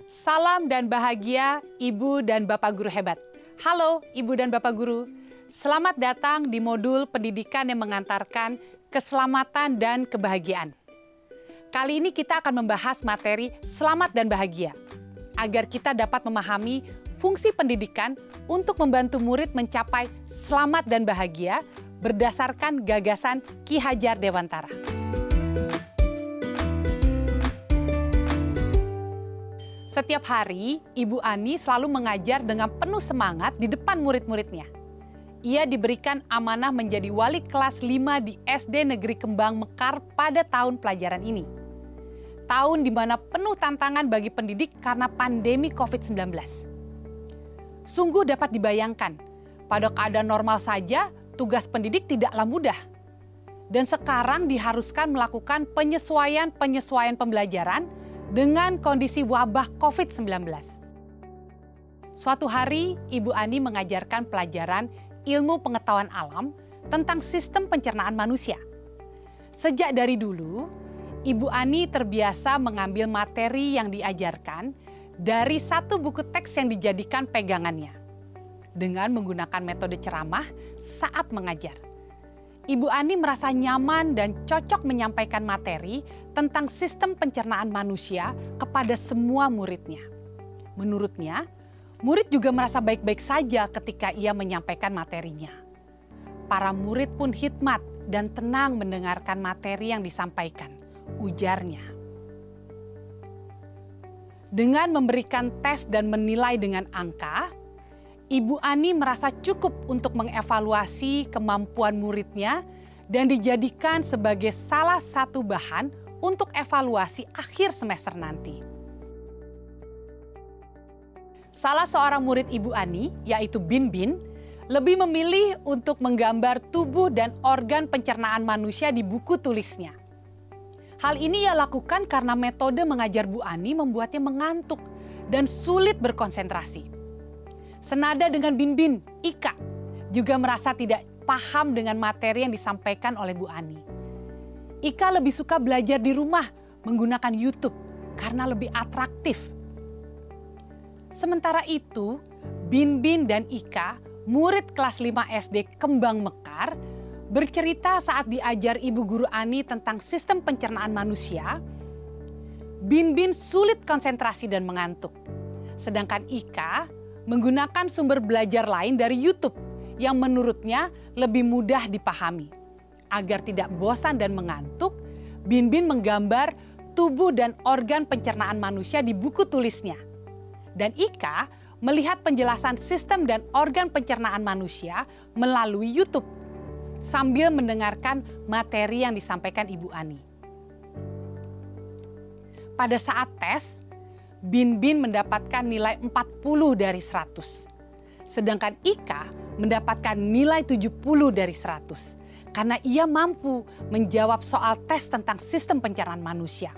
Salam dan bahagia Ibu dan Bapak Guru hebat. Halo Ibu dan Bapak Guru, selamat datang di modul pendidikan yang mengantarkan keselamatan dan kebahagiaan. Kali ini kita akan membahas materi selamat dan bahagia, agar kita dapat memahami fungsi pendidikan untuk membantu murid mencapai selamat dan bahagia berdasarkan gagasan Ki Hajar Dewantara. Setiap hari, Ibu Ani selalu mengajar dengan penuh semangat di depan murid-muridnya. Ia diberikan amanah menjadi wali kelas 5 di SD Negeri Kembang Mekar pada tahun pelajaran ini. Tahun di mana penuh tantangan bagi pendidik karena pandemi COVID-19. Sungguh dapat dibayangkan, pada keadaan normal saja tugas pendidik tidaklah mudah. Dan sekarang diharuskan melakukan penyesuaian pembelajaran dengan kondisi wabah COVID-19. Suatu hari, Ibu Ani mengajarkan pelajaran ilmu pengetahuan alam tentang sistem pencernaan manusia. Sejak dari dulu, Ibu Ani terbiasa mengambil materi yang diajarkan dari satu buku teks yang dijadikan pegangannya, dengan menggunakan metode ceramah saat mengajar. Ibu Ani merasa nyaman dan cocok menyampaikan materi tentang sistem pencernaan manusia kepada semua muridnya. Menurutnya, murid juga merasa baik-baik saja ketika ia menyampaikan materinya. Para murid pun hikmat dan tenang mendengarkan materi yang disampaikan, ujarnya. Dengan memberikan tes dan menilai dengan angka, Ibu Ani merasa cukup untuk mengevaluasi kemampuan muridnya dan dijadikan sebagai salah satu bahan untuk evaluasi akhir semester nanti. Salah seorang murid Ibu Ani, yaitu Bin Bin, lebih memilih untuk menggambar tubuh dan organ pencernaan manusia di buku tulisnya. Hal ini ia lakukan karena metode mengajar Bu Ani membuatnya mengantuk dan sulit berkonsentrasi. Senada dengan Bin Bin, Ika juga merasa tidak paham dengan materi yang disampaikan oleh Bu Ani. Ika lebih suka belajar di rumah menggunakan YouTube karena lebih atraktif. Sementara itu, Bin Bin dan Ika, murid kelas 5 SD Kembang Mekar, bercerita saat diajar Ibu Guru Ani tentang sistem pencernaan manusia. Bin Bin sulit konsentrasi dan mengantuk. Sedangkan Ika menggunakan sumber belajar lain dari YouTube yang menurutnya lebih mudah dipahami. Agar tidak bosan dan mengantuk, Bin Bin menggambar tubuh dan organ pencernaan manusia di buku tulisnya. Dan Ika melihat penjelasan sistem dan organ pencernaan manusia melalui YouTube sambil mendengarkan materi yang disampaikan Ibu Ani. Pada saat tes, Bin Bin mendapatkan nilai 40 dari 100. Sedangkan Ika mendapatkan nilai 70 dari 100. Karena ia mampu menjawab soal tes tentang sistem pencernaan manusia.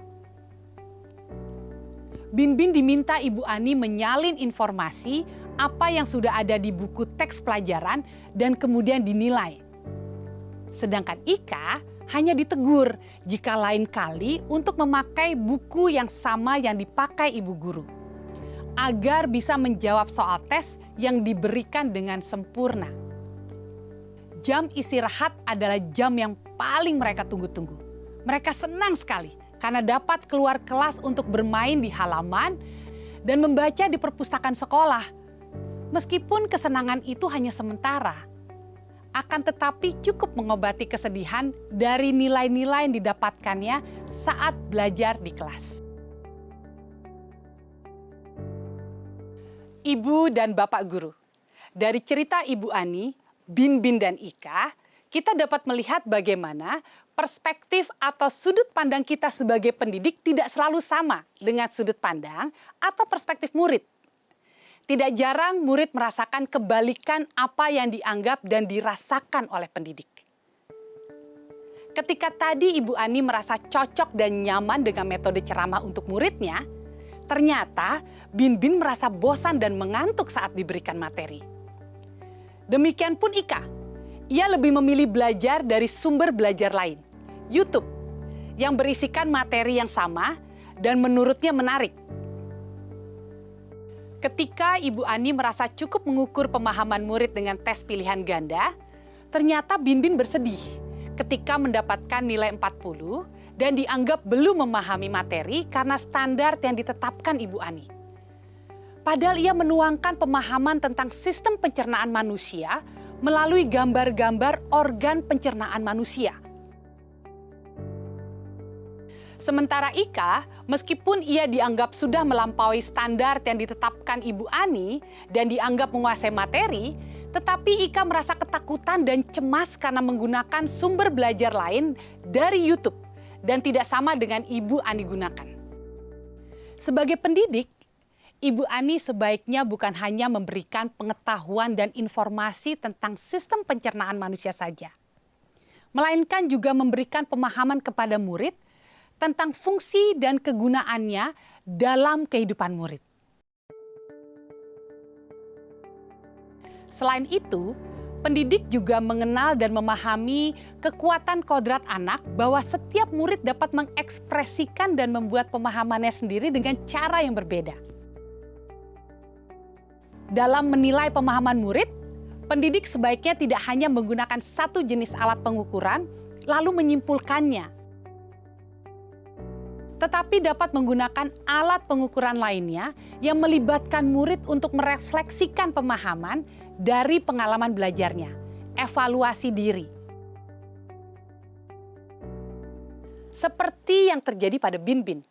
Bin Bin diminta Ibu Ani menyalin informasi apa yang sudah ada di buku teks pelajaran dan kemudian dinilai. Sedangkan Ika hanya ditegur jika lain kali untuk memakai buku yang sama yang dipakai Ibu Guru, agar bisa menjawab soal tes yang diberikan dengan sempurna. Jam istirahat adalah jam yang paling mereka tunggu-tunggu. Mereka senang sekali karena dapat keluar kelas untuk bermain di halaman dan membaca di perpustakaan sekolah. Meskipun kesenangan itu hanya sementara, akan tetapi cukup mengobati kesedihan dari nilai-nilai yang didapatkannya saat belajar di kelas. Ibu dan Bapak Guru, dari cerita Ibu Ani, Bin Bin dan Ika, kita dapat melihat bagaimana perspektif atau sudut pandang kita sebagai pendidik tidak selalu sama dengan sudut pandang atau perspektif murid. Tidak jarang murid merasakan kebalikan apa yang dianggap dan dirasakan oleh pendidik. Ketika tadi Ibu Ani merasa cocok dan nyaman dengan metode ceramah untuk muridnya, ternyata Bin Bin merasa bosan dan mengantuk saat diberikan materi. Demikian pun Ika, ia lebih memilih belajar dari sumber belajar lain, YouTube, yang berisikan materi yang sama dan menurutnya menarik. Ketika Ibu Ani merasa cukup mengukur pemahaman murid dengan tes pilihan ganda, ternyata Binbin bersedih ketika mendapatkan nilai 40 dan dianggap belum memahami materi karena standar yang ditetapkan Ibu Ani. Padahal ia menuangkan pemahaman tentang sistem pencernaan manusia melalui gambar-gambar organ pencernaan manusia. Sementara Ika, meskipun ia dianggap sudah melampaui standar yang ditetapkan Ibu Ani dan dianggap menguasai materi, tetapi Ika merasa ketakutan dan cemas karena menggunakan sumber belajar lain dari YouTube dan tidak sama dengan Ibu Ani gunakan. Sebagai pendidik, Ibu Ani sebaiknya bukan hanya memberikan pengetahuan dan informasi tentang sistem pencernaan manusia saja, melainkan juga memberikan pemahaman kepada murid tentang fungsi dan kegunaannya dalam kehidupan murid. Selain itu, pendidik juga mengenal dan memahami kekuatan kodrat anak bahwa setiap murid dapat mengekspresikan dan membuat pemahamannya sendiri dengan cara yang berbeda. Dalam menilai pemahaman murid, pendidik sebaiknya tidak hanya menggunakan satu jenis alat pengukuran lalu menyimpulkannya, tetapi dapat menggunakan alat pengukuran lainnya yang melibatkan murid untuk merefleksikan pemahaman dari pengalaman belajarnya, evaluasi diri. Seperti yang terjadi pada Binbin,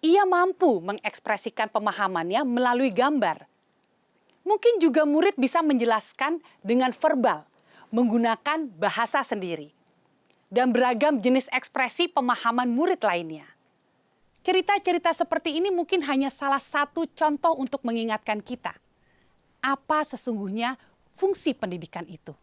ia mampu mengekspresikan pemahamannya melalui gambar. Mungkin juga murid bisa menjelaskan dengan verbal, menggunakan bahasa sendiri, dan beragam jenis ekspresi pemahaman murid lainnya. Cerita-cerita seperti ini mungkin hanya salah satu contoh untuk mengingatkan kita apa sesungguhnya fungsi pendidikan itu.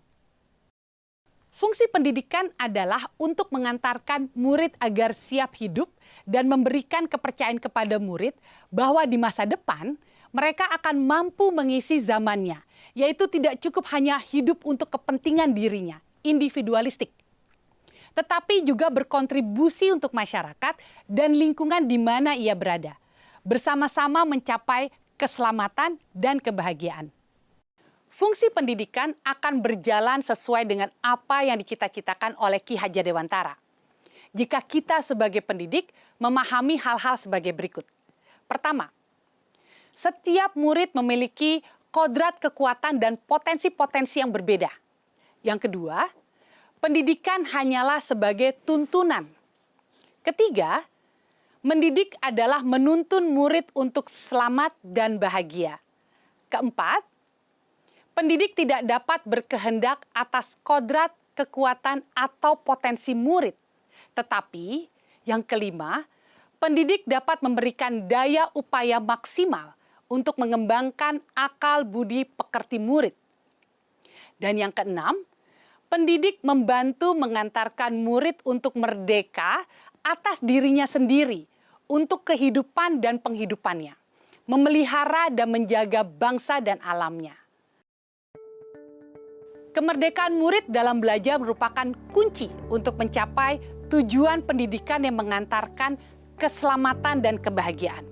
Fungsi pendidikan adalah untuk mengantarkan murid agar siap hidup dan memberikan kepercayaan kepada murid bahwa di masa depan mereka akan mampu mengisi zamannya, yaitu tidak cukup hanya hidup untuk kepentingan dirinya, individualistik, tetapi juga berkontribusi untuk masyarakat dan lingkungan di mana ia berada, bersama-sama mencapai keselamatan dan kebahagiaan. Fungsi pendidikan akan berjalan sesuai dengan apa yang dicita-citakan oleh Ki Hajar Dewantara. Jika kita sebagai pendidik memahami hal-hal sebagai berikut. Pertama, setiap murid memiliki kodrat kekuatan dan potensi-potensi yang berbeda. Yang kedua, pendidikan hanyalah sebagai tuntunan. Ketiga, mendidik adalah menuntun murid untuk selamat dan bahagia. Keempat, pendidik tidak dapat berkehendak atas kodrat, kekuatan, atau potensi murid. Tetapi, yang kelima, pendidik dapat memberikan daya upaya maksimal untuk mengembangkan akal budi pekerti murid. Dan yang keenam, pendidik membantu mengantarkan murid untuk merdeka atas dirinya sendiri untuk kehidupan dan penghidupannya, memelihara dan menjaga bangsa dan alamnya. Kemerdekaan murid dalam belajar merupakan kunci untuk mencapai tujuan pendidikan yang mengantarkan keselamatan dan kebahagiaan.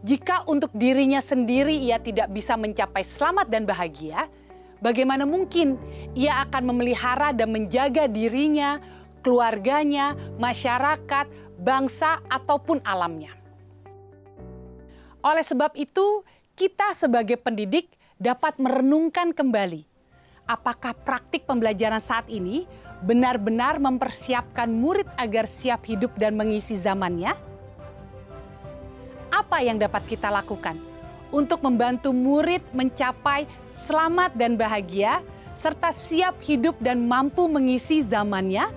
Jika untuk dirinya sendiri ia tidak bisa mencapai selamat dan bahagia, bagaimana mungkin ia akan memelihara dan menjaga dirinya, keluarganya, masyarakat, bangsa, ataupun alamnya. Oleh sebab itu, kita sebagai pendidik dapat merenungkan kembali apakah praktik pembelajaran saat ini benar-benar mempersiapkan murid agar siap hidup dan mengisi zamannya? Apa yang dapat kita lakukan untuk membantu murid mencapai selamat dan bahagia, serta siap hidup dan mampu mengisi zamannya?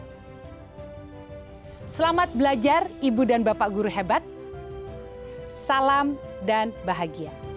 Selamat belajar Ibu dan Bapak guru hebat. Salam dan bahagia.